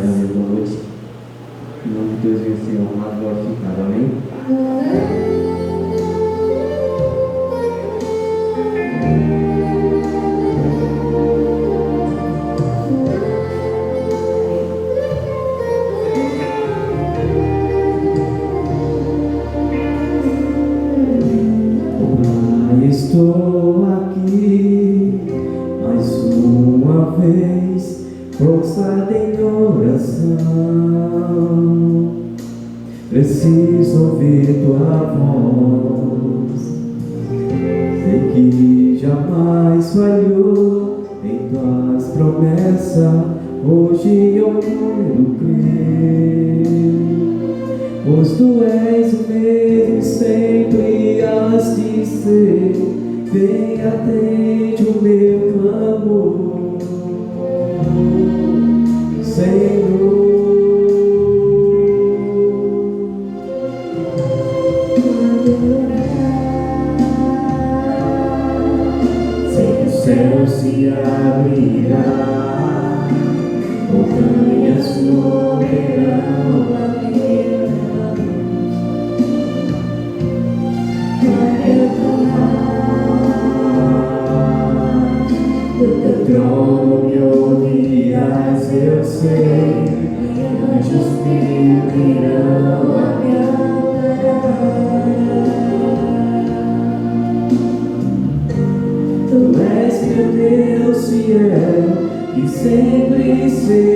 mais uma vez, boa noite. Em nome de Deus, venha ser honrado e glorificado. Amém? Estou aqui mais uma vez, prostrado em oração. Preciso ouvir tua voz. Sei que jamais falhou em tuas promessas. Hoje eu quero crer, pois tu és o mesmo e sempre has de ser. Vem, atende o meu clamor, Senhor. Sei que o céu se abrirá, montanhas moverão a minha do teu trono me ouvirás, eu sei, e anjos me virão a me adorar. Tu és meu Deus fiel, e sempre será.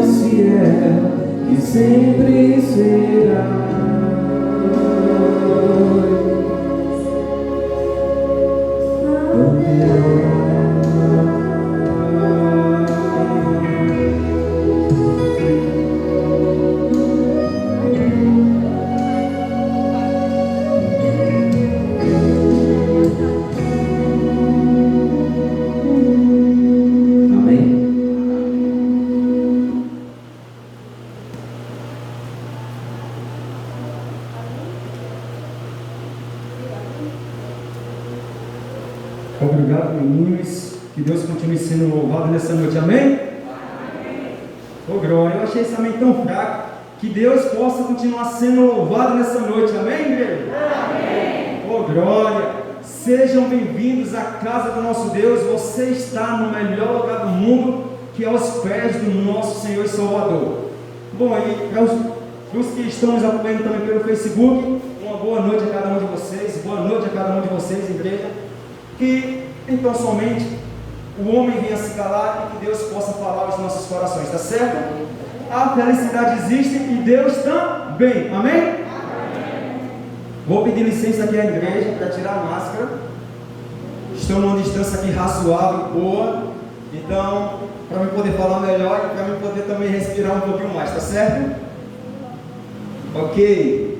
és fiel e sempre será. Obrigado, meninos. Que Deus continue sendo louvado nessa noite. Amém? Amém. Ô, glória. Eu achei esse amém tão fraco. Que Deus possa continuar sendo louvado nessa noite. Amém, igreja? Amém. Ô, glória. Sejam bem-vindos à casa do nosso Deus. Você está no melhor lugar do mundo, que é aos pés do nosso Senhor e Salvador. Bom, e para os que estão nos acompanhando também pelo Facebook, uma boa noite a cada um de vocês. Boa noite a cada um de vocês, igreja. Que então somente o homem venha se calar e que Deus possa falar aos nossos corações, está certo? A felicidade existe e Deus também, amém? Amém. Vou pedir licença aqui à igreja para tirar a máscara. Estou numa distância aqui razoável, boa, então para eu poder falar melhor e para eu poder também respirar um pouquinho mais, está certo? Ok.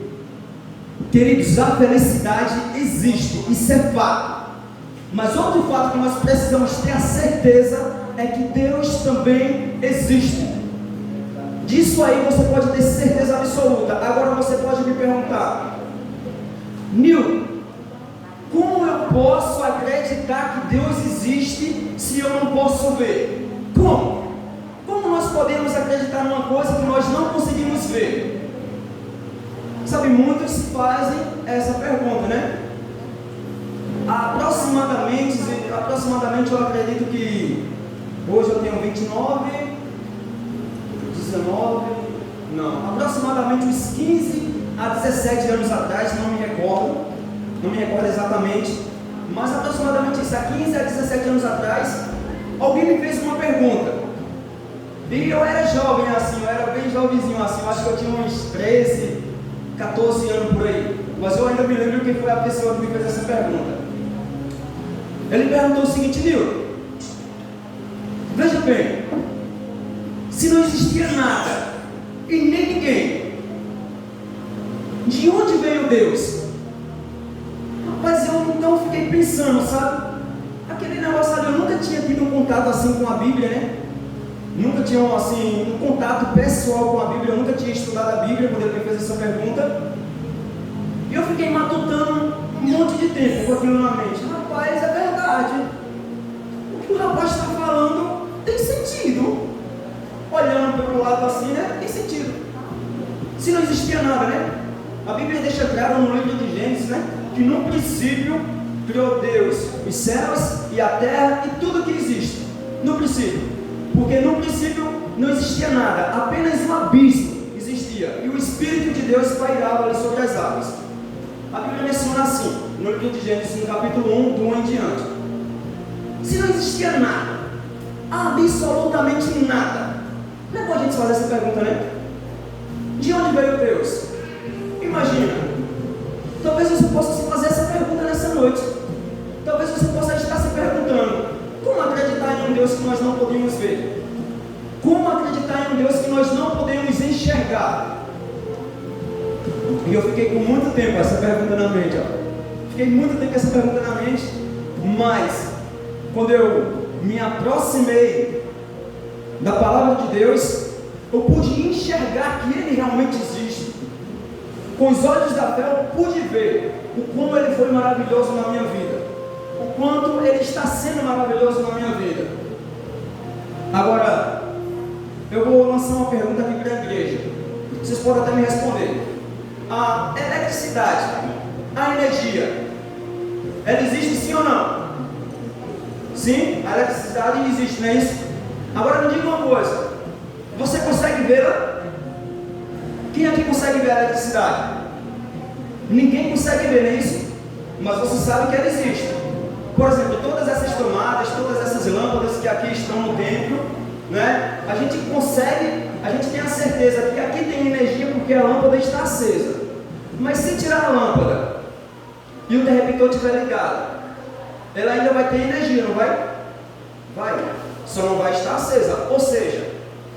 Queridos, a felicidade existe, isso é fato. Mas outro fato que nós precisamos ter a certeza é que Deus também existe. Disso aí você pode ter certeza absoluta. Agora você pode me perguntar: Nil, como eu posso acreditar que Deus existe se eu não posso ver? Como? Como nós podemos acreditar numa coisa que nós não conseguimos ver? Sabe, muitos fazem essa pergunta, né? Aproximadamente eu acredito que hoje eu tenho 29, 19, não, aproximadamente uns 15 a 17 anos atrás, não me recordo exatamente, mas aproximadamente isso, há 15 a 17 anos atrás, alguém me fez uma pergunta, e eu era jovem assim, eu era bem jovenzinho assim, eu acho que eu tinha uns 13, 14 anos por aí, mas eu ainda me lembro quem foi a pessoa que me fez essa pergunta. Ele perguntou o seguinte: Nil, veja bem, se não existia nada e nem ninguém, de onde veio Deus? Rapaz, eu então fiquei pensando, sabe? Aquele negócio ali, eu nunca tinha tido um contato assim com a Bíblia, né? Nunca tinha assim, um contato pessoal com a Bíblia, eu nunca tinha estudado a Bíblia quando ele me fez essa pergunta. E eu fiquei matutando um monte de tempo com aquilo na mente. Rapaz, é verdade. O que o rapaz está falando tem sentido. Olhando pelo lado assim, né? Tem sentido. Se não existia nada, né? A Bíblia deixa claro no livro de Gênesis, né? Que no princípio criou Deus os céus e a terra e tudo que existe. No princípio. Porque no princípio não existia nada. Apenas um abismo existia. E o Espírito de Deus pairava ali sobre as águas. A Bíblia menciona assim, no livro de Gênesis, no capítulo 1, do 1 em diante. Se não existia nada, absolutamente nada, não é bom a gente fazer essa pergunta, né? De onde veio Deus? Imagina, talvez você possa se fazer essa pergunta nessa noite. Talvez você possa estar se perguntando: como acreditar em um Deus que nós não podemos ver? Como acreditar em um Deus que nós não podemos enxergar? E eu fiquei com muito tempo essa pergunta na mente, Fiquei muito tempo com essa pergunta na mente, mas quando eu me aproximei da palavra de Deus, eu pude enxergar que Ele realmente existe. Com os olhos da fé eu pude ver o como Ele foi maravilhoso na minha vida, o quanto Ele está sendo maravilhoso na minha vida. Agora, eu vou lançar uma pergunta aqui para a igreja, vocês podem até me responder. A eletricidade, a energia, ela existe sim ou não? Sim, a eletricidade existe, não é isso? Agora me diga uma coisa, você consegue vê-la? Quem aqui consegue ver a eletricidade? Ninguém consegue ver, não é isso? Mas você sabe que ela existe. Por exemplo, todas essas tomadas, todas essas lâmpadas que aqui estão no templo, né? A gente certeza que aqui tem energia porque a lâmpada está acesa. Mas se tirar a lâmpada e o interruptor estiver ligado, ela ainda vai ter energia, não vai? Vai, só não vai estar acesa. Ou seja,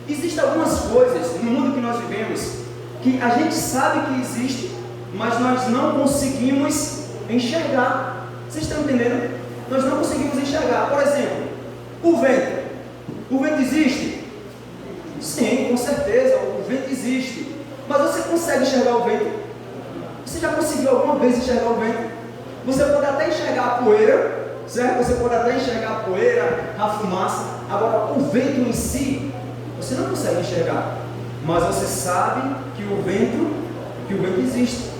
existem algumas coisas no mundo que nós vivemos que a gente sabe que existe, mas nós não conseguimos enxergar. Vocês estão entendendo? Nós não conseguimos enxergar. Por exemplo, o vento. O vento existe? Sim, com certeza, o vento existe. Mas você consegue enxergar o vento? Você já conseguiu alguma vez enxergar o vento? Você pode até enxergar a poeira, certo? Você pode até enxergar a poeira, a fumaça. Agora, o vento em si, você não consegue enxergar. Mas você sabe que o vento existe.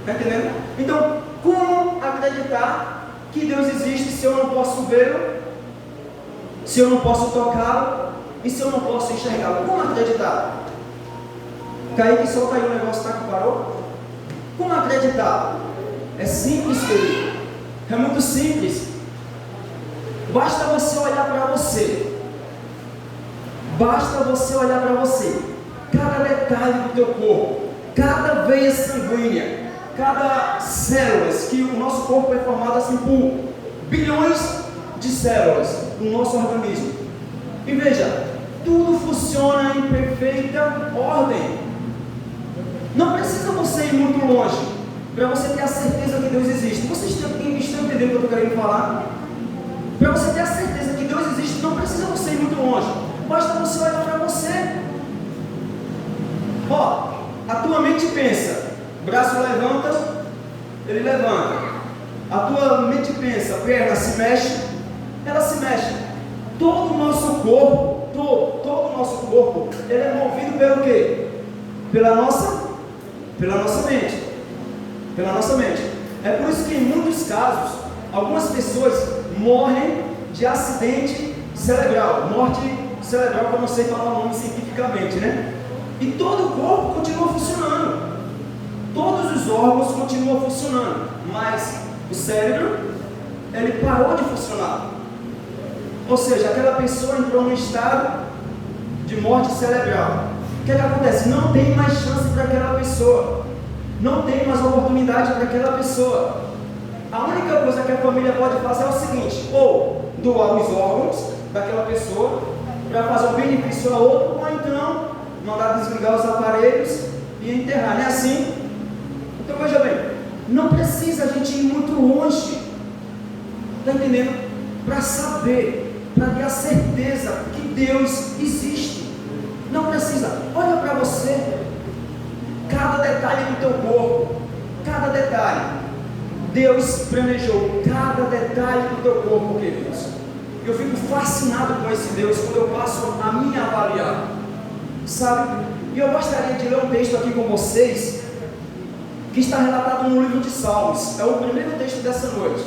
Está entendendo? Então, como acreditar que Deus existe se eu não posso vê-lo, se eu não posso tocá-lo e se eu não posso enxergá-lo? Como acreditar? Kaique, solta aí o negócio, tá que parou? Como acreditar? É simples, querido. É muito simples. Basta você olhar para você. Basta você olhar para você. Cada detalhe do teu corpo, cada veia sanguínea, cada células, que o nosso corpo é formado assim por bilhões de células no nosso organismo. E veja, tudo funciona em perfeita ordem. Não precisa você ir muito longe para você ter a certeza que Deus existe. Vocês estão entendendo o que eu estou querendo falar? Para você ter a certeza que Deus existe, não precisa você ir muito longe. Basta você olhar para você. Ó, a tua mente pensa, braço levanta, ele levanta. A tua mente pensa, perna se mexe, ela se mexe. Todo o nosso corpo, todo o nosso corpo, ele é movido pelo quê? Pela nossa mente. Pela nossa mente. É por isso que em muitos casos, algumas pessoas morrem de acidente cerebral. Morte cerebral, que eu não sei falar o nome cientificamente, né? E todo o corpo continua funcionando. Todos os órgãos continuam funcionando. Mas o cérebro, ele parou de funcionar. Ou seja, aquela pessoa entrou num estado de morte cerebral. O que é que acontece? Não tem mais chance para aquela pessoa. Não tem mais oportunidade para aquela pessoa. A única coisa que a família pode fazer é o seguinte: ou doar os órgãos daquela pessoa para fazer um benefício a outro, ou então mandar desligar os aparelhos e enterrar. Não é assim? Então veja bem, não precisa a gente ir muito longe, está entendendo? Para saber, para ter a certeza que Deus existe. Não precisa. Olha para você. Cada detalhe do teu corpo, cada detalhe, Deus planejou cada detalhe do teu corpo, queridos. Eu fico fascinado com esse Deus quando eu passo a me avaliar, sabe? E eu gostaria de ler um texto aqui com vocês, que está relatado no livro de Salmos. É o primeiro texto dessa noite.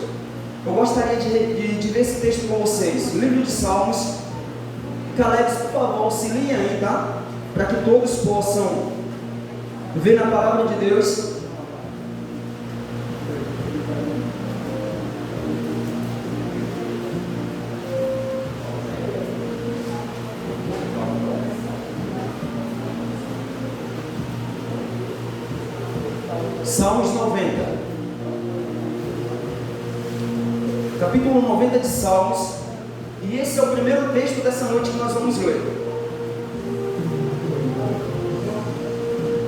Eu gostaria de ver esse texto com vocês. Livro de Salmos. Caleb, por favor, auxiliem aí, tá? Para que todos possam ver na palavra de Deus. Salmos 90. Capítulo 90 de Salmos. E esse é o primeiro texto dessa noite que nós vamos ler.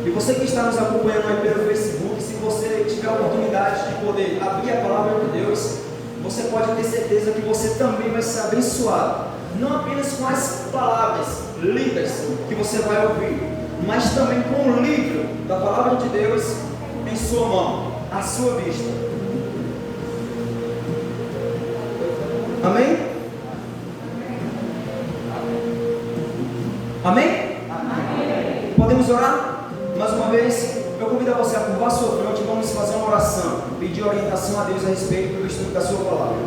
E você que está nos acompanhando aí pelo Facebook, se você tiver a oportunidade de poder abrir a palavra de Deus, você pode ter certeza que você também vai ser abençoado. Não apenas com as palavras lidas que você vai ouvir, mas também com o livro da palavra de Deus em sua mão, à sua vista. Amém? Amém? Amém. Podemos orar? Mais uma vez, eu convido a você a curvar a sua fronte e vamos fazer uma oração, pedir orientação a Deus a respeito do estudo da sua palavra.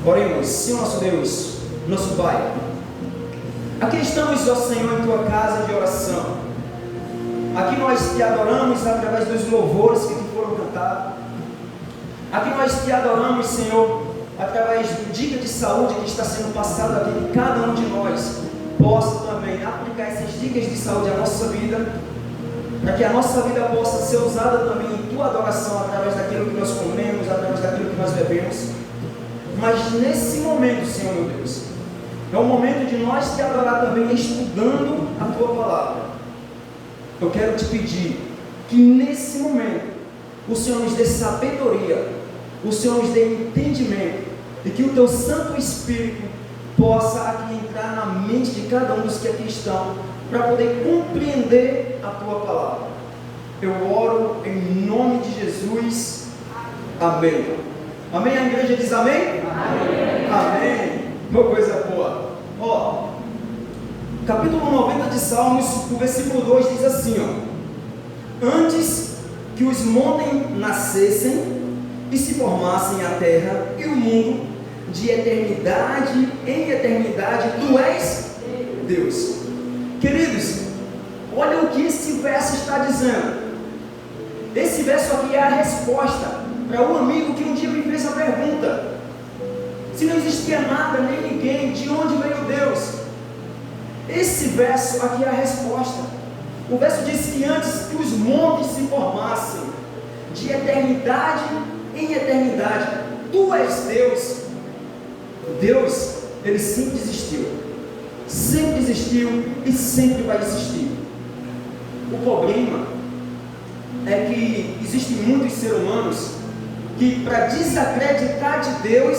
Oremos. Senhor nosso Deus, nosso Pai, aqui estamos, ó Senhor, em tua casa de oração. Aqui nós te adoramos através dos louvores que te foram cantados. Aqui nós te adoramos, Senhor, através do dica de saúde que está sendo passado aqui de cada um de nós. possa também aplicar essas dicas de saúde à nossa vida, para que a nossa vida possa ser usada também em tua adoração, através daquilo que nós comemos, através daquilo que nós bebemos. Mas nesse momento, Senhor meu Deus, é o momento de nós te adorar também estudando a tua palavra. Eu quero te pedir que nesse momento o Senhor nos dê sabedoria, o Senhor nos dê entendimento, e que o teu Santo Espírito possa aqui entrar na mente de cada um dos que aqui estão, para poder compreender a tua palavra. Eu oro em nome de Jesus. Amém. Amém? A igreja diz amém? Amém. Amém. Uma coisa boa. Ó, capítulo 90 de Salmos, o versículo 2 diz assim, ó: antes que os montes nascessem e se formassem a terra e o mundo, de eternidade em eternidade, tu és Deus. Queridos, olha o que esse verso está dizendo. Esse verso aqui é a resposta para o amigo que um dia me fez a pergunta: se não existia nada nem ninguém, de onde veio Deus? Esse verso aqui é a resposta. O verso diz que antes que os montes se formassem, de eternidade em eternidade, tu és Deus. Deus, ele sempre existiu e sempre vai existir. O problema é que existem muitos seres humanos que, para desacreditar de Deus,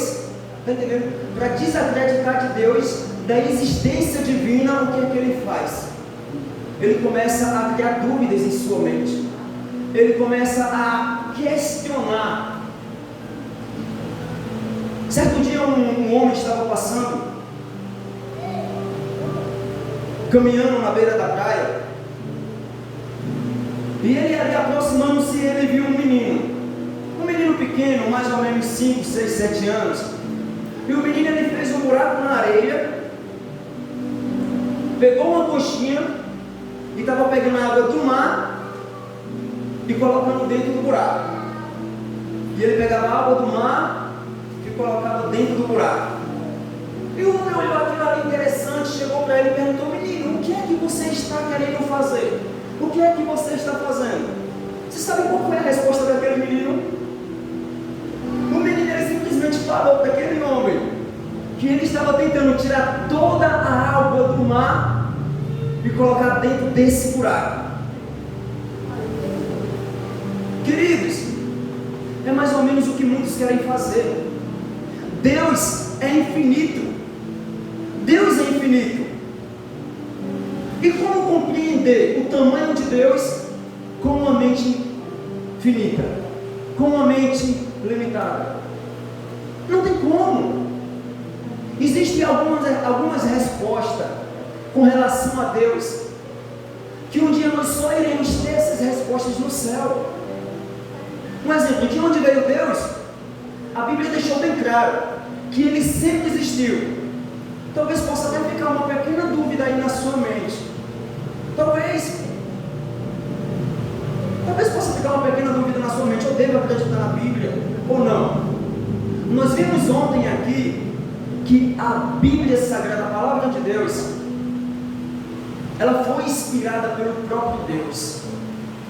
está entendendo? Para desacreditar de Deus, da existência divina, o que é que ele faz? Ele começa a criar dúvidas em sua mente, ele começa a questionar. Certo dia um homem estava passando, caminhando na beira da praia, e ele ali aproximando-se, ele viu um menino pequeno, mais ou menos 5, 6, 7 anos, e o menino ele fez um buraco na areia, pegou uma coxinha e estava pegando a água do mar e colocando dentro do buraco, e ele pegava a água do mar e colocava dentro do buraco. E o homem olhou aquilo ali interessante, chegou para ele e perguntou: menino, o que é que você está querendo fazer? O que é que você está fazendo? Você sabe qual foi a resposta daquele menino? O menino ele simplesmente falou para aquele homem que ele estava tentando tirar toda a água do mar e colocar dentro desse buraco. Queridos, é mais ou menos o que muitos querem fazer. Deus é infinito. Deus é infinito. E como compreender o tamanho de Deus com uma mente finita, com uma mente limitada? Não tem como. Existem algumas respostas com relação a Deus, que um dia nós só iremos ter essas respostas no céu. Um exemplo, de onde veio Deus? A Bíblia deixou bem claro que Ele sempre existiu. Talvez possa até ficar uma pequena dúvida aí na sua mente. Talvez possa ficar uma pequena dúvida na sua mente: eu devo acreditar na Bíblia ou não? Nós vimos ontem aqui que a Bíblia Sagrada, a Palavra de Deus, ela foi inspirada pelo próprio Deus.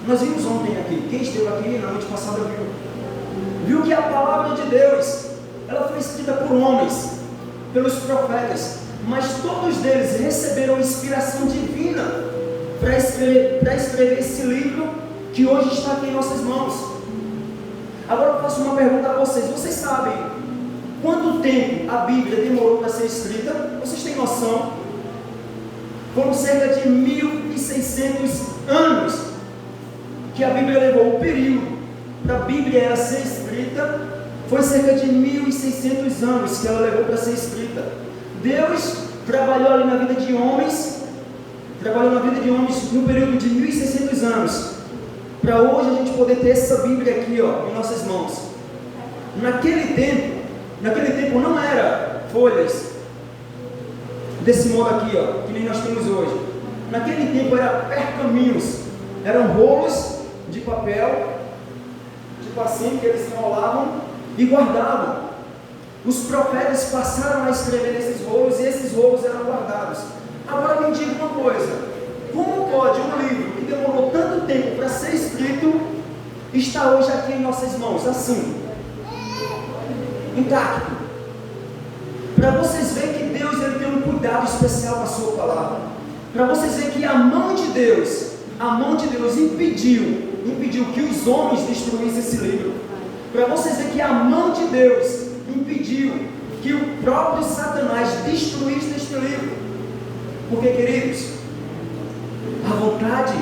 Nós vimos ontem aqui, quem esteve aqui na noite passada viu que a Palavra de Deus, ela foi escrita por homens, pelos profetas, mas todos eles receberam inspiração divina para escrever esse livro que hoje está aqui em nossas mãos. Agora eu faço uma pergunta a vocês: vocês sabem quanto tempo a Bíblia demorou para ser escrita? Vocês têm noção? Foram cerca de 1600 anos que a Bíblia levou. O período da Bíblia era ser escrita foi cerca de 1600 anos que ela levou para ser escrita. Deus trabalhou ali na vida de homens, no período de 1600 anos, para hoje a gente poder ter essa Bíblia aqui, ó, em nossas mãos. Naquele tempo não era folhas desse modo aqui, ó, que nem nós temos hoje. Naquele tempo era pergaminhos, eram rolos de papel, tipo assim, que eles enrolavam e guardavam. Os profetas passaram a escrever nesses rolos e esses rolos eram guardados. Agora me diga uma coisa: como pode um livro que demorou tanto tempo para ser escrito estar hoje aqui em nossas mãos, assim, intacto? Para vocês verem que Deus ele tem um cuidado especial com a sua palavra. Para vocês verem que a mão de Deus impediu que os homens destruíssem esse livro. Para vocês verem que a mão de Deus impediu que o próprio Satanás destruísse este livro. Porque, queridos, a vontade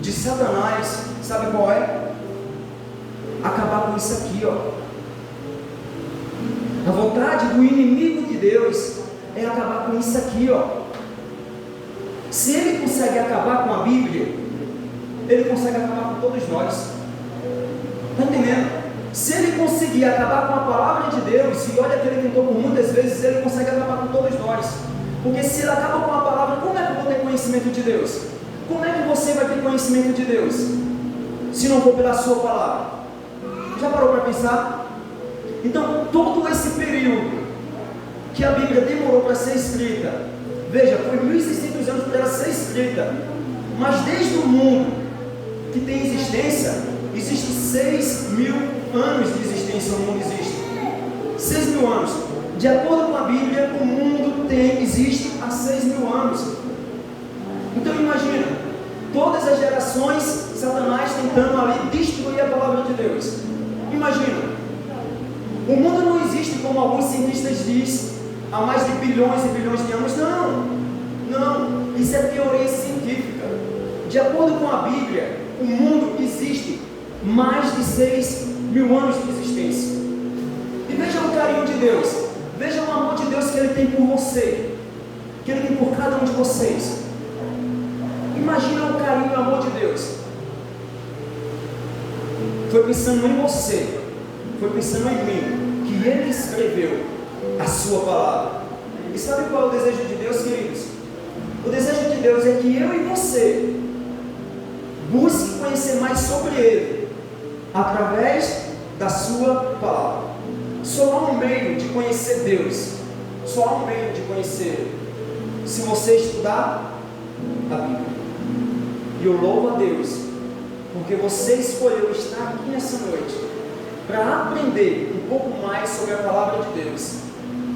de Satanás, sabe qual é? Acabar com isso aqui, ó. A vontade do inimigo de Deus é acabar com isso aqui, ó. Se ele consegue acabar com a Bíblia, ele consegue acabar com todos nós. Está entendendo? Se ele conseguir acabar com a palavra de Deus, e olha que ele tentou por muitas vezes, ele consegue acabar com todos nós. Porque se ele acaba com a palavra, como é que eu vou ter conhecimento de Deus? Como é que você vai ter conhecimento de Deus? Se não for pela sua palavra. Já parou para pensar? Então, todo esse período que a Bíblia demorou para ser escrita, veja, foi 1600 anos para ela ser escrita, mas desde o mundo que tem existência, existe 6.000 anos de existência, o mundo existe. 6.000 anos. De acordo com a Bíblia, o mundo existe há 6.000 anos. Então imagina, todas as gerações, Satanás tentando ali destruir a palavra de Deus. Imagina, o mundo não existe como alguns cientistas dizem, há mais de bilhões e bilhões de anos. Não, isso é teoria científica. De acordo com a Bíblia, o mundo existe mais de 6.000 anos de existência. E veja o carinho de Deus, veja o amor de Deus que Ele tem por você, que Ele tem por cada um de vocês. Imagina o carinho e o amor de Deus. Foi pensando em você, foi pensando em mim, que Ele escreveu a sua palavra. E sabe qual é o desejo de Deus, queridos? O desejo de Deus é que eu e você busque conhecer mais sobre Ele através da sua palavra. Só há um meio de conhecer Deus, só há um meio de conhecer Ele, se você estudar a Bíblia. E eu louvo a Deus porque você escolheu estar aqui nessa noite para aprender um pouco mais sobre a palavra de Deus.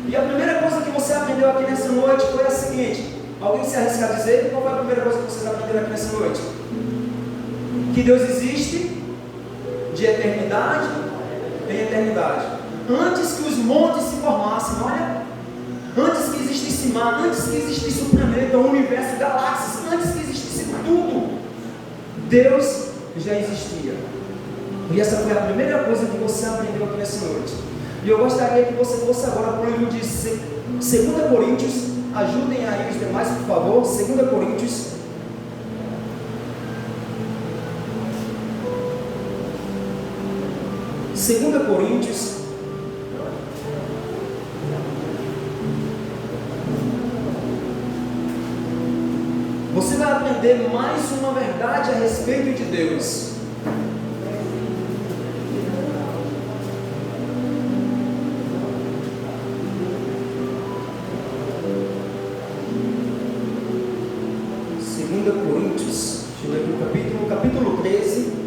E a primeira coisa que você aprendeu aqui nessa noite foi a seguinte: alguém se arrisca a dizer qual foi a primeira coisa que vocês aprenderam aqui nessa noite? Que Deus existe de eternidade em eternidade. Antes que os montes se formassem, olha, antes que existisse mar, antes que existisse o planeta, o universo, galáxias, antes que existisse tudo, Deus já existia. E essa foi a primeira coisa que você aprendeu aqui nessa noite. E eu gostaria que você fosse agora para o livro de 2 Coríntios. Ajudem aí os demais, por favor. 2 Coríntios. Segunda Coríntios, você vai aprender mais uma verdade a respeito de Deus. Segunda Coríntios, deixa eu ver aqui o capítulo 13.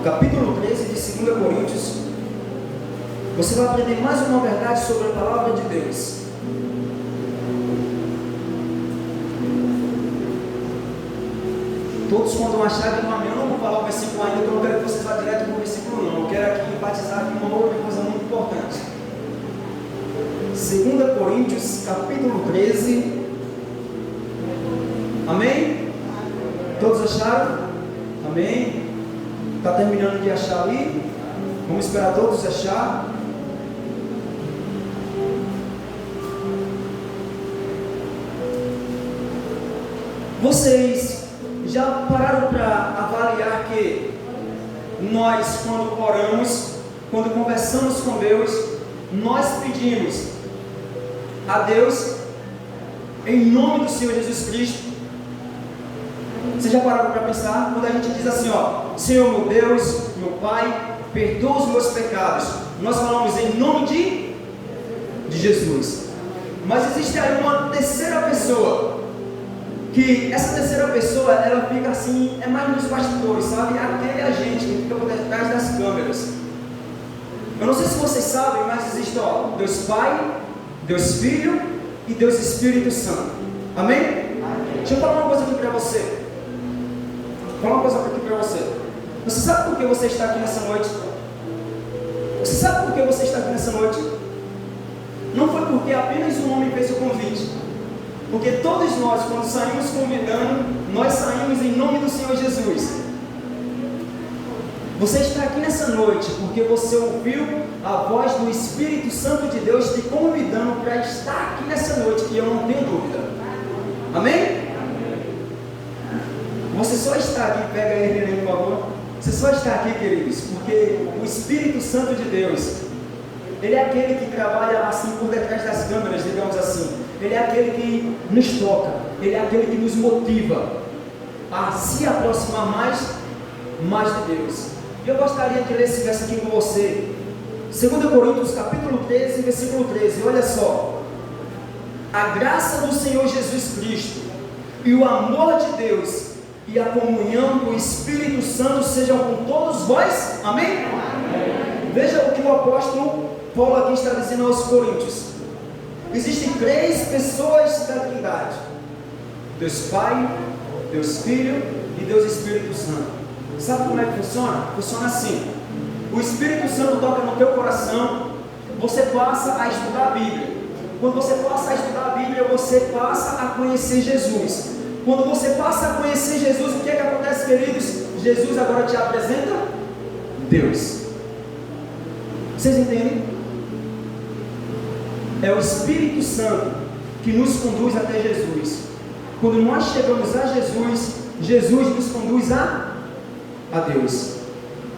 Capítulo 13 de 2 Coríntios, você vai aprender mais uma verdade sobre a palavra de Deus. Todos quando acharem um amém, eu não vou falar o versículo ainda, porque eu não quero que vocês vá direto para o versículo não. Eu quero aqui enfatizar aqui uma outra coisa muito importante. 2 Coríntios, capítulo 13. Amém? Todos acharam? Amém? Está terminando de achar ali? Vamos esperar todos achar. Vocês já pararam para avaliar que nós, quando oramos, quando conversamos com Deus, nós pedimos a Deus em nome do Senhor Jesus Cristo? Vocês já pararam para pensar? Quando a gente diz assim, ó, Senhor meu Deus, meu Pai, perdoa os meus pecados, nós falamos em nome de Jesus. Mas existe aí uma terceira pessoa, que essa terceira pessoa, ela fica assim, é mais nos bastidores, sabe? Aquele agente que fica por detrás das câmeras. Eu não sei se vocês sabem, mas existe, Deus Pai, Deus Filho e Deus Espírito Santo. Amém? Amém. Deixa eu falar uma coisa aqui para você. Vou falar uma coisa aqui para você. Você sabe por que você está aqui nessa noite? Você sabe por que você está aqui nessa noite? Não foi porque apenas um homem fez o convite. Porque todos nós, quando saímos convidando, nós saímos em nome do Senhor Jesus. Você está aqui nessa noite porque você ouviu a voz do Espírito Santo de Deus te convidando para estar aqui nessa noite, e eu não tenho dúvida. Amém? Você só está aqui, pega ele, por favor. Você só está aqui, queridos, porque o Espírito Santo de Deus, ele é aquele que trabalha assim por detrás das câmeras, digamos assim. Ele é aquele que nos toca, ele é aquele que nos motiva a se aproximar mais de Deus. E eu gostaria de ler esse verso aqui com você. 2 Coríntios capítulo 13, versículo 13. Olha só. A graça do Senhor Jesus Cristo e o amor de Deus e a comunhão do Espírito Santo sejam com todos vós. Amém? Amém. Veja o que o apóstolo Paulo aqui está dizendo aos Coríntios. Existem 3 pessoas da Trindade: Deus Pai, Deus Filho e Deus Espírito Santo. Sabe como é que funciona? Funciona assim: o Espírito Santo toca no teu coração, você passa a estudar a Bíblia. Quando você passa a estudar a Bíblia, você passa a conhecer Jesus. Quando você passa a conhecer Jesus, o que é que acontece, queridos? Jesus agora te apresenta Deus. Vocês entendem? É o Espírito Santo que nos conduz até Jesus. Quando nós chegamos a Jesus, Jesus nos conduz a Deus.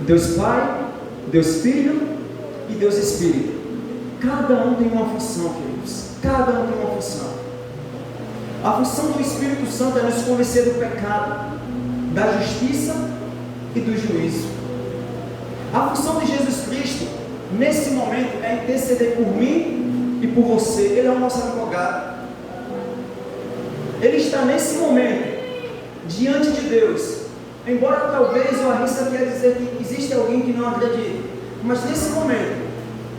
Deus Pai, Deus Filho e Deus Espírito. Cada um tem uma função, queridos. Cada um tem uma função. A função do Espírito Santo é nos convencer do pecado, da justiça e do juízo. A função de Jesus Cristo, nesse momento, é interceder por mim e por você. Ele é o nosso advogado. Ele está nesse momento diante de Deus. Embora talvez eu arrisque aqui a dizer que existe alguém que não acredita, mas nesse momento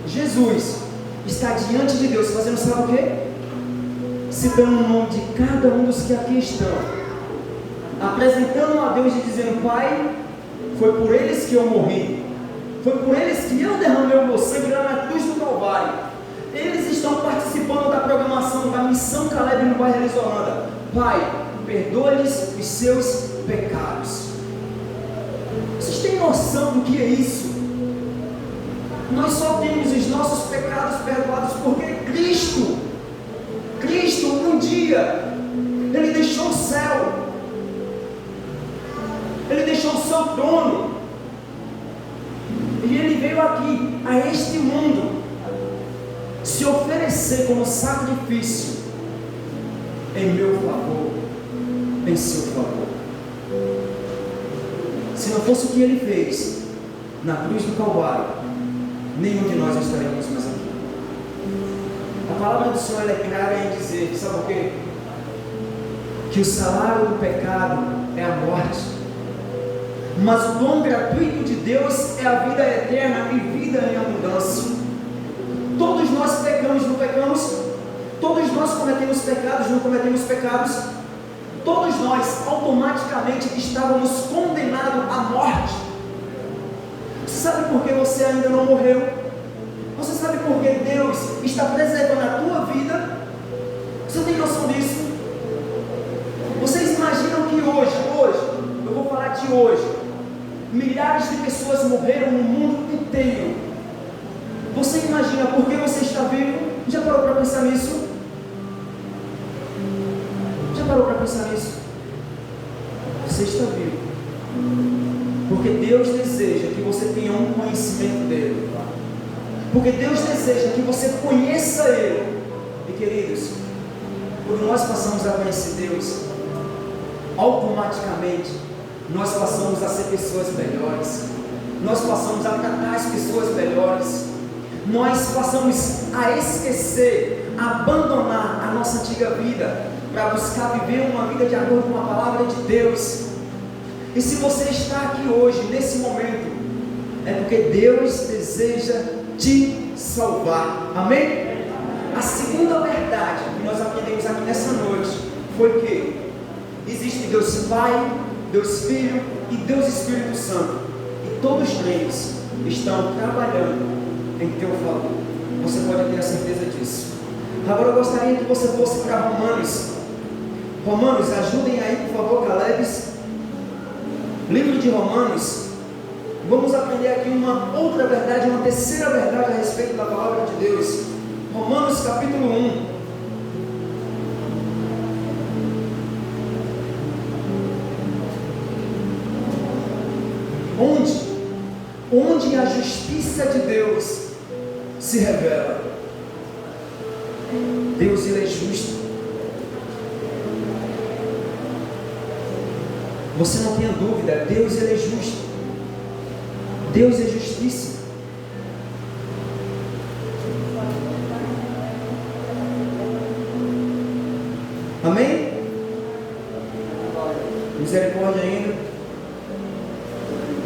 Jesus está diante de Deus fazendo, sabe o quê? Citando o nome de cada um dos que aqui estão, apresentando a Deus e dizendo: Pai, foi por eles que eu morri, foi por eles que eu derramei o meu sangue lá na cruz do Calvário. Eles estão participando da programação da Missão Caleb no bairro de Holanda. Pai, perdoa-lhes os seus pecados. Vocês têm noção do que é isso? Nós só temos os nossos pecados perdoados porque Cristo um dia, Ele deixou o céu, Ele deixou o seu trono, e Ele veio aqui, a este mundo, se oferecer como sacrifício, em meu favor, em seu favor. Se não fosse o que Ele fez na cruz do Calvário, nenhum de nós estaríamos mais aqui. A palavra do Senhor é clara em dizer, sabe o quê? Que o salário do pecado é a morte, mas o dom gratuito de Deus é a vida eterna e vida em abundância. Todos nós pecamos, não pecamos? Todos nós cometemos pecados, não cometemos pecados? Todos nós automaticamente estávamos condenados à morte. Você sabe por que você ainda não morreu? Você sabe por que Deus está preservando a tua vida? Você tem noção disso? Vocês imaginam que hoje, eu vou falar de hoje, milhares de pessoas morreram no mundo inteiro. Você imagina por que você está vivo? Já parou para pensar nisso? Já parou para pensar nisso? Você está vivo porque Deus deseja que você tenha um conhecimento dele, porque Deus deseja que você conheça Ele. E queridos, quando nós passamos a conhecer Deus, automaticamente nós passamos a ser pessoas melhores, nós passamos a tratar as pessoas melhores, nós passamos a esquecer, a abandonar a nossa antiga vida, para buscar viver uma vida de acordo com a palavra de Deus. E se você está aqui hoje, nesse momento, é porque Deus deseja te salvar. Amém? A segunda verdade que nós aprendemos aqui nessa noite foi que existe Deus Pai, Deus Filho e Deus Espírito Santo. E todos eles estão trabalhando em teu favor. Você pode ter a certeza disso. Agora eu gostaria que você fosse para Romanos. Romanos, ajudem aí, por favor, Caleb. Livro de Romanos. Vamos aprender aqui uma outra verdade, uma terceira verdade a respeito da palavra de Deus. Romanos capítulo 1. Onde a justiça de Deus se revela. Deus, ele é justo. Você não tenha dúvida, Deus, ele é justo. Deus é justiça. Amém? Misericórdia ainda.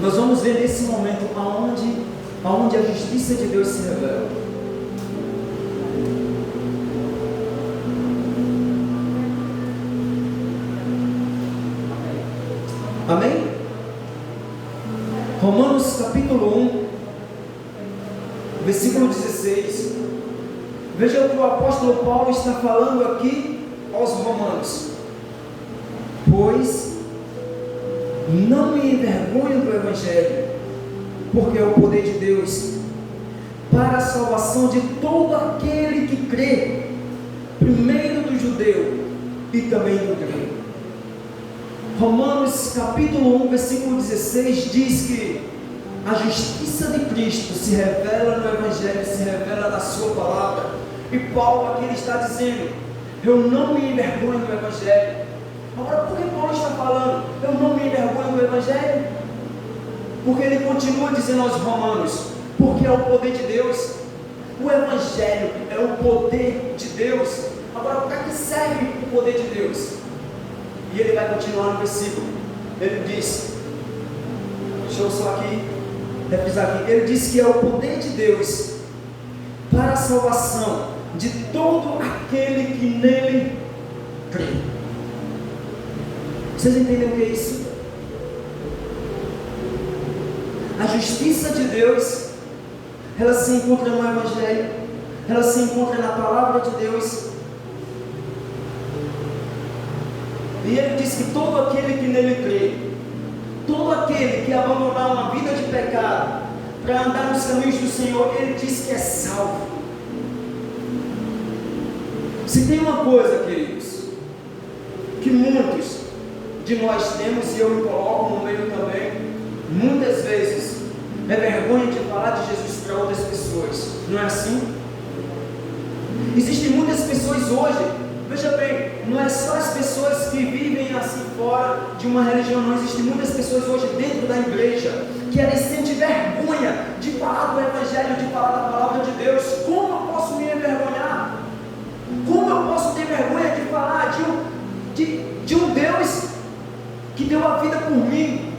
Nós vamos ver nesse momento aonde a justiça de Deus se revela. Amém? Romanos capítulo 1, versículo 16. Veja o que o apóstolo Paulo está falando aqui aos romanos. Pois não me envergonho do Evangelho, porque é o poder de Deus para a salvação de todo aquele que crê, primeiro do judeu e também do grego. Romanos capítulo 1, versículo 16 diz que a justiça de Cristo se revela no Evangelho, se revela na sua palavra. E Paulo aqui ele está dizendo: eu não me envergonho do Evangelho. Agora, por que Paulo está falando eu não me envergonho do Evangelho? Porque ele continua dizendo aos romanos: porque é o poder de Deus. O Evangelho é o poder de Deus. Agora, para que serve o poder de Deus? E ele vai continuar no versículo. Ele diz, deixa eu só aqui reprisar aqui. Ele diz que é o poder de Deus para a salvação de todo aquele que nele crê. Vocês entendem o que é isso? A justiça de Deus, ela se encontra no Evangelho, ela se encontra na palavra de Deus. E ele diz que todo aquele que nele crê, todo aquele que abandonar uma vida de pecado para andar nos caminhos do Senhor, ele diz que é salvo. Se tem uma coisa, queridos, que muitos de nós temos, e eu me coloco no meio também, muitas vezes é vergonha de falar de Jesus para outras pessoas, não é assim? Existem muitas pessoas hoje, veja bem, não é só as pessoas que vivem assim fora de uma religião, não. Existem muitas pessoas hoje dentro da igreja que elas sentem vergonha de falar do Evangelho, de falar da palavra de Deus. Como eu posso me envergonhar? Como eu posso ter vergonha de falar de um Deus que deu a vida por mim,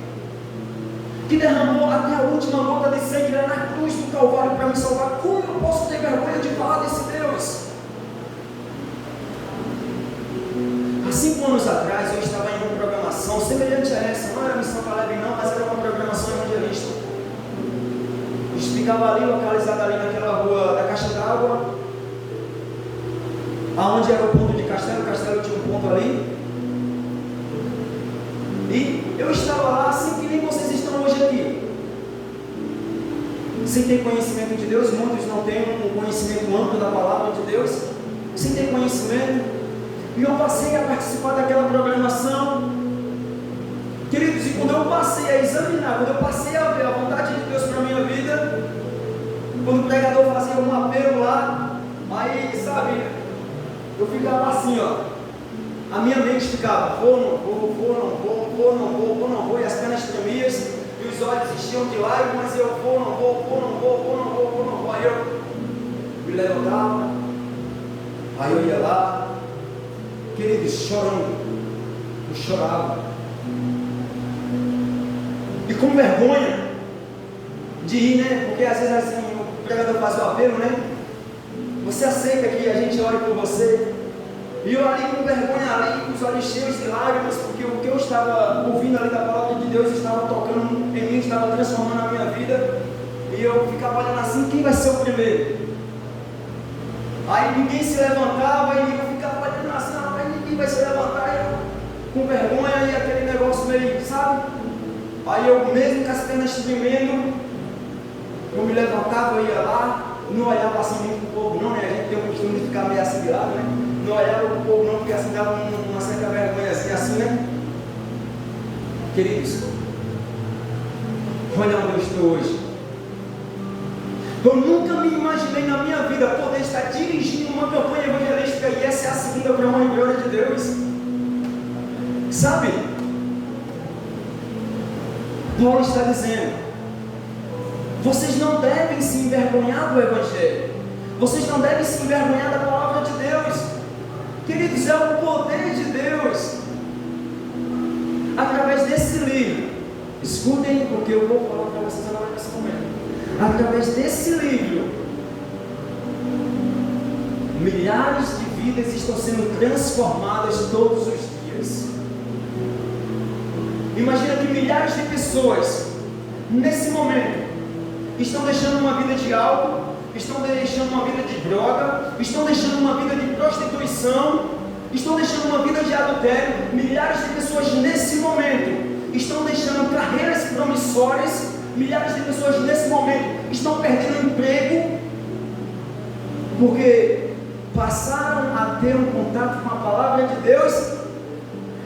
que derramou até a última gota de sangue lá na cruz do Calvário para me salvar? Como eu posso ter vergonha de falar desse Deus? Há 5 anos atrás eu estava em uma programação semelhante a essa, não era Missão Caleb não, mas era uma programação evangelista. A gente ficava ali, localizado ali naquela rua da Caixa d'Água, aonde era o ponto de Castelo, o Castelo tinha um ponto ali. E eu estava lá assim que nem vocês estão hoje aqui, sem ter conhecimento de Deus. Muitos não têm um conhecimento amplo da palavra de Deus, sem ter conhecimento. E eu passei a participar daquela programação, queridos, e quando eu passei a examinar, quando eu passei a ver a vontade de Deus para a minha vida, quando o pregador fazia um apelo lá, aí, sabe, eu ficava assim, ó, a minha mente ficava, vou, não vou, e as pernas tremiam, e os olhos enchiam de lágrimas, mas eu vou, não vou. Aí eu me levantava, aí eu ia lá, queridos, chorando, eu chorava, e com vergonha de ir, né? Porque às vezes assim, o pregador faz o apelo, né? Você aceita que a gente ore por você? E eu ali com vergonha, ali com os olhos cheios de lágrimas, porque o que eu estava ouvindo ali da palavra de Deus estava tocando em mim, estava transformando a minha vida. E eu ficava olhando assim, quem vai ser o primeiro? Aí ninguém se levantava e eu ficava olhando assim, mas ninguém vai se levantar. E eu, com vergonha e aquele negócio meio, sabe? Aí eu mesmo com as pernas tremendo, eu me levantava, eu ia lá, não olhava assim muito pro povo não, né? A gente tem o costume de ficar meio assim de lado, né? Não olhava pro povo não, porque assim dava uma certa vergonha assim, né? Queridos, olha onde eu estou hoje. Eu nunca me imaginei na minha vida poder estar dirigindo uma campanha evangelística, e essa é a segunda para a honra e glória de Deus. Sabe? Paulo está dizendo: vocês não devem se envergonhar do Evangelho, vocês não devem se envergonhar da palavra de Deus. Queridos, é o poder de Deus através desse livro. Escutem o que eu vou falar para vocês agora nesse momento. Através desse livro, milhares de vidas estão sendo transformadas todos os dias. Imagina que milhares de pessoas, nesse momento, estão deixando uma vida de álcool, estão deixando uma vida de droga, estão deixando uma vida de prostituição, estão deixando uma vida de adultério. Milhares de pessoas nesse momento estão deixando carreiras promissórias. Milhares de pessoas nesse momento estão perdendo emprego porque passaram a ter um contato com a palavra de Deus,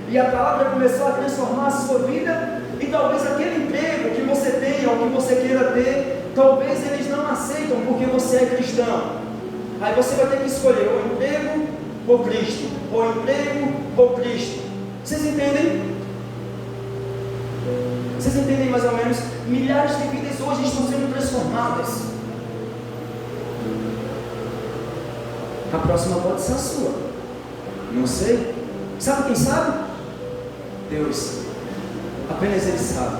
e a palavra começou a transformar a sua vida. E talvez aquele emprego que você tenha ou que você queira ter, talvez eles não aceitam porque você é cristão. Aí você vai ter que escolher ou emprego ou Cristo, ou emprego ou Cristo. Vocês entendem? Vocês entendem mais ou menos? Milhares de vidas hoje estão sendo transformadas. A próxima pode ser a sua, não sei. Sabe quem sabe? Deus. Apenas Ele sabe.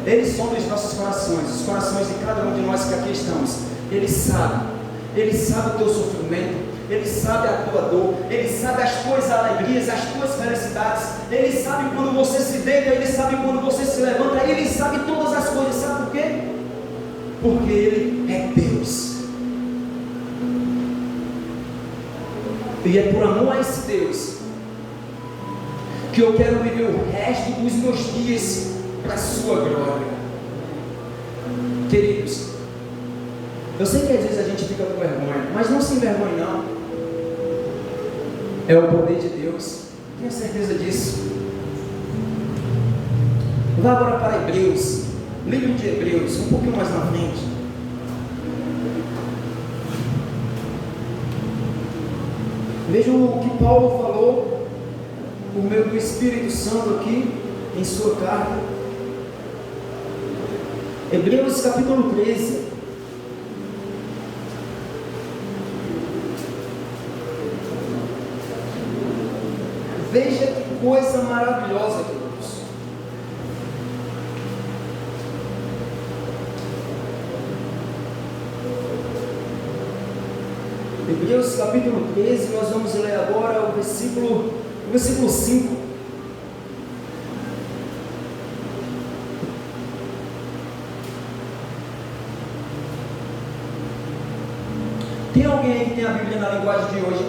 Ele sonda os nossos corações, os corações de cada um de nós que aqui estamos. Ele sabe. Ele sabe o teu sofrimento, Ele sabe a tua dor, Ele sabe as tuas alegrias, as tuas felicidades. Ele sabe quando você se deita, Ele sabe quando você se levanta, Ele sabe todas as coisas. Sabe por quê? Porque Ele é Deus. E é por amor a esse Deus que eu quero viver o resto dos meus dias para a sua glória. Queridos, eu sei que às vezes a gente fica com vergonha, mas não se envergonhe não. É o poder de Deus, tenha certeza disso. Vá agora para Hebreus, livro de Hebreus, um pouquinho mais na frente. Veja o que Paulo falou por meio do Espírito Santo aqui em sua carta. Hebreus capítulo 13. Veja que coisa maravilhosa, queridos. Hebreus capítulo 13, nós vamos ler agora o versículo 5. Tem alguém aí que tem a Bíblia na linguagem de hoje?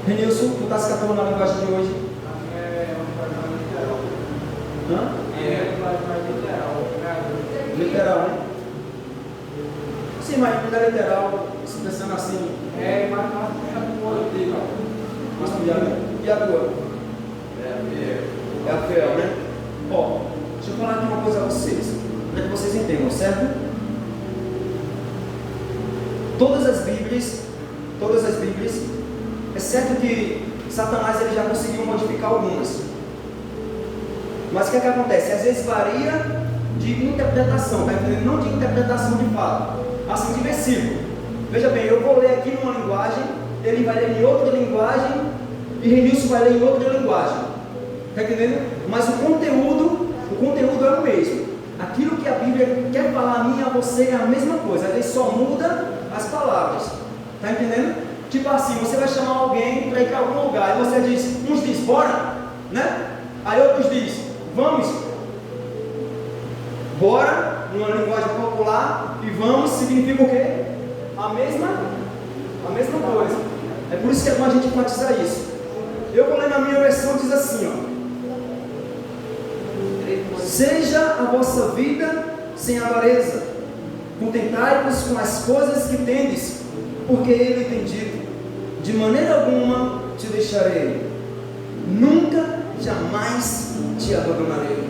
Renilson, tu está se catando na linguagem de hoje? Hã? Literal, né? Sim, mas não é literal, se pensando assim. Mas não puxa com o olho dele, ó. E a tua? É a fiel, né? Ó, deixa eu falar aqui uma coisa a vocês, para que vocês entendam, certo? Todas as Bíblias, é certo que Satanás ele já conseguiu modificar algumas. Mas o que é que acontece? Às vezes varia de interpretação, tá entendendo? Não de interpretação de fato, assim de versículo. Veja bem, eu vou ler aqui numa linguagem, ele vai ler em outra linguagem e Renilson vai ler em outra linguagem. Está entendendo? Mas o conteúdo é o mesmo. Aquilo que a Bíblia quer falar a mim e a você é a mesma coisa. Às vezes só muda as palavras. Está entendendo? Tipo assim, você vai chamar alguém para ir para algum lugar e você diz, uns diz, bora, né? Aí outros diz, vamos, bora, numa linguagem popular, e vamos significa o quê? A mesma coisa. É por isso que é bom a gente enfatizar isso. Eu vou ler na minha versão, diz assim, ó. Seja a vossa vida sem avareza, contentai-vos com as coisas que tendes, porque ele tem dito, de maneira alguma te deixarei, nunca, jamais te abandonarei.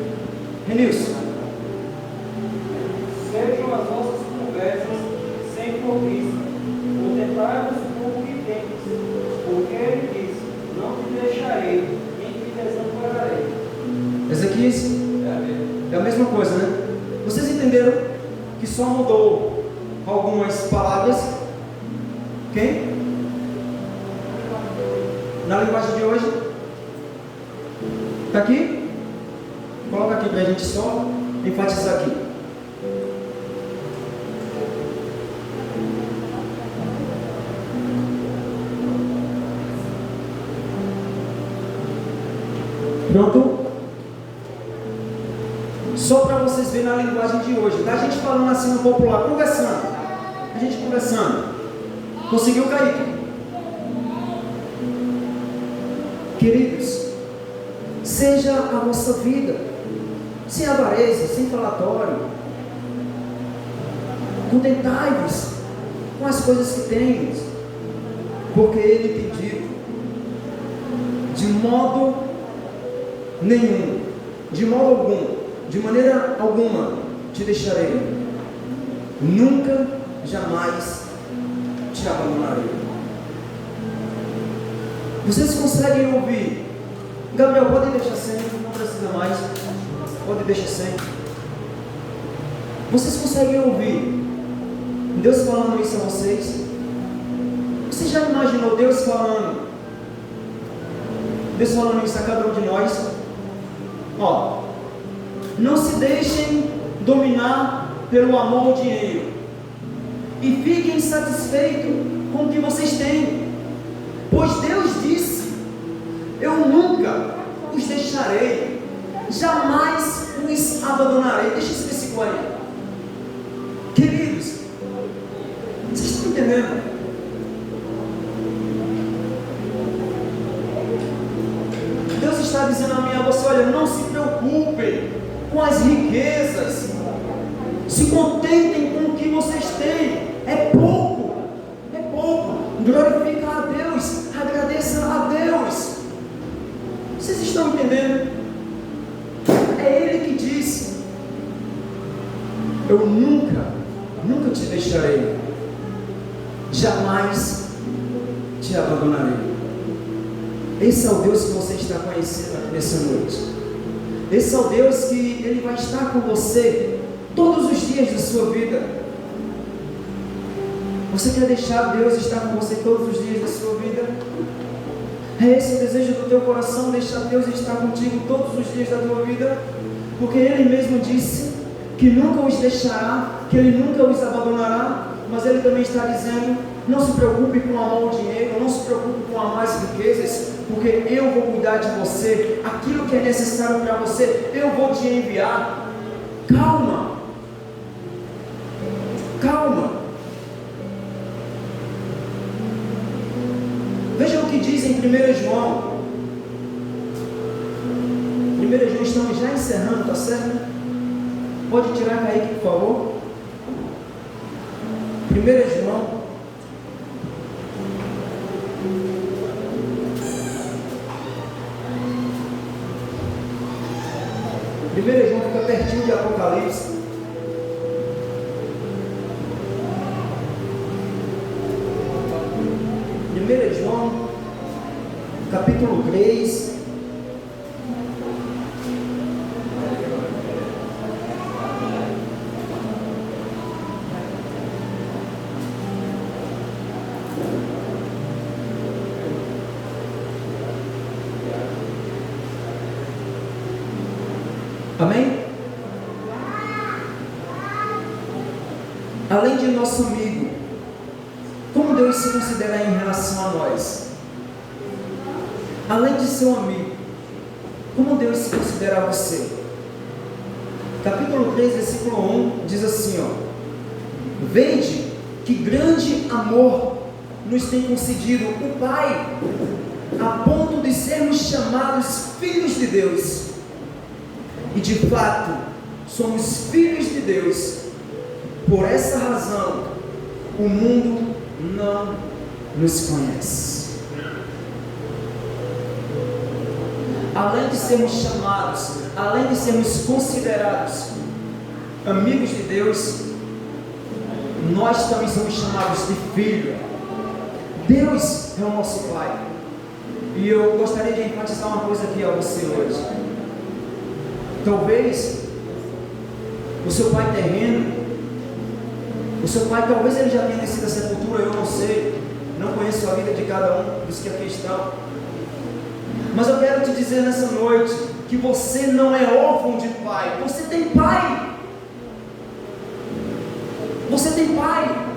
Renilson. Sejam as vossas conversas sem cobiça, contentai-vos com o que tendes, porque ele diz, não te deixarei, nem te desampararei. Ezequias, é a mesma coisa, né? Vocês entenderam que só mudou algumas palavras? Quem? Na linguagem de hoje? Está aqui? Coloca aqui para a gente só enfatizar aqui. Pronto? Só para vocês verem na linguagem de hoje. Tá a gente falando assim no popular, conversando. A gente conversando. Conseguiu, Kaique? Queridos, seja a vossa vida sem avareza, sem falatório. Contentai-vos com as coisas que tens, porque Ele tem dito, de modo nenhum, de modo algum, de maneira alguma te deixarei, nunca, jamais te abandonarei. Vocês conseguem ouvir? Gabriel, pode deixar sem, não precisa mais, pode deixar sem. Vocês conseguem ouvir Deus falando isso a vocês? Você já imaginou Deus falando isso a cada um de nós? Ó, não se deixem dominar pelo amor ao dinheiro e fiquem satisfeitos com o que vocês têm, pois Deus disse, eu nunca os deixarei, jamais os abandonarei. Deixa esse versículo aí. Queridos, vocês estão entendendo? Deus está dizendo a mim e a você, olha, não se preocupem com as riquezas, se contentem com o que vocês têm, é pouco, glorifica a Deus, agradeça a Deus. Vocês estão entendendo? É Ele que disse, eu nunca te deixarei, jamais te abandonarei. Esse é o Deus que você está conhecendo aqui nessa noite. Esse é o Deus que Ele vai estar com você todos os dias da sua vida. Você quer deixar Deus estar com você todos os dias da sua vida? É esse o desejo do teu coração, deixar Deus estar contigo todos os dias da tua vida? Porque Ele mesmo disse que nunca os deixará, que Ele nunca os abandonará, mas Ele também está dizendo, não se preocupe com amar o dinheiro, não se preocupe com amar as riquezas, porque eu vou cuidar de você, aquilo que é necessário para você, eu vou te enviar. Calma. Veja o que diz em 1 João. 1 João, estamos já encerrando, tá certo? Pode tirar, Kaique, por favor. 1 João. Primeiro João fica pertinho de Apocalipse. Primeiro João, capítulo 3. Amém? Além de nosso amigo, como Deus se considera em relação a nós? Além de seu amigo, como Deus se considera a você? Capítulo 3, versículo 1 diz assim, ó: vede que grande amor nos tem concedido o Pai, a ponto de sermos chamados filhos de Deus. E de fato, somos filhos de Deus. Por essa razão, o mundo não nos conhece. Além de sermos chamados, além de sermos considerados amigos de Deus, nós também somos chamados de filho. Deus é o nosso Pai. E eu gostaria de enfatizar uma coisa aqui a você hoje. Talvez o seu pai terreno, o seu pai talvez ele já tenha descido a sepultura, eu não sei, não conheço a vida de cada um dos que aqui estão. Mas eu quero te dizer nessa noite que você não é órfão de pai, você tem pai. Você tem pai.